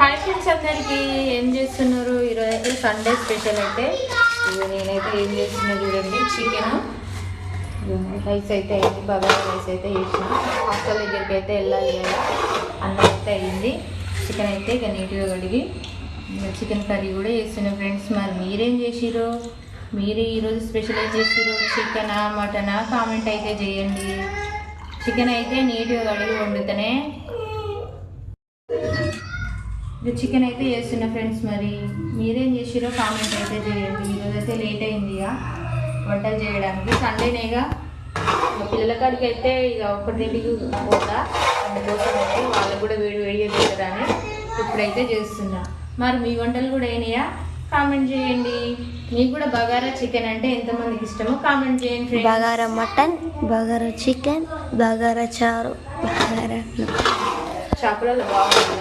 Hi friends, అందరికీ ఏం చేస్తున్నారు? ఈరోజు అయితే సండే స్పెషల్ అయితే నేనైతే ఏం చేస్తున్నా చూడండి. చికెన్ రైస్ అయితే అయింది, బగారా రైస్ అయితే చేసిన. హాస్టల్ దగ్గరికి అయితే వెళ్ళాలి కదా, అన్నం అయితే అయింది. చికెన్ అయితే ఇక నీట్గా కడిగి చికెన్ కర్రీ కూడా చేస్తున్నా ఫ్రెండ్స్. మరి మీరేం చేసిరో, మీరు ఈరోజు స్పెషల్ ఏం చేసిరో, చికెనా మటనా కామెంట్ అయితే చేయండి. చికెన్ అయితే నీట్గా కడిగి వండుతూనే చికెన్ అయితే చేస్తున్నా ఫ్రెండ్స్. మరి మీరేం చేసిరో కామెంట్ అయితే చేయండి. ఈరోజు అయితే లేట్ అయింది ఇక వంటలు చేయడానికి. సండేనేగా పిల్లల కాడికి అయితే ఇక ఒకటింటికి పోతా, అందుకోసం అయితే వాళ్ళకు కూడా వేడి వేడిగా తింటారని ఇప్పుడైతే చేస్తున్నా. మరి మీ వంటలు కూడా అయినాయా కామెంట్ చేయండి. మీకు కూడా బగారా చికెన్ అంటే ఎంతమందికి ఇష్టమో కామెంట్ చేయండి. బగారా మటన్, బగారా చికెన్, బగారా చారు, బగారా చేపలలో బాగుంటుంది.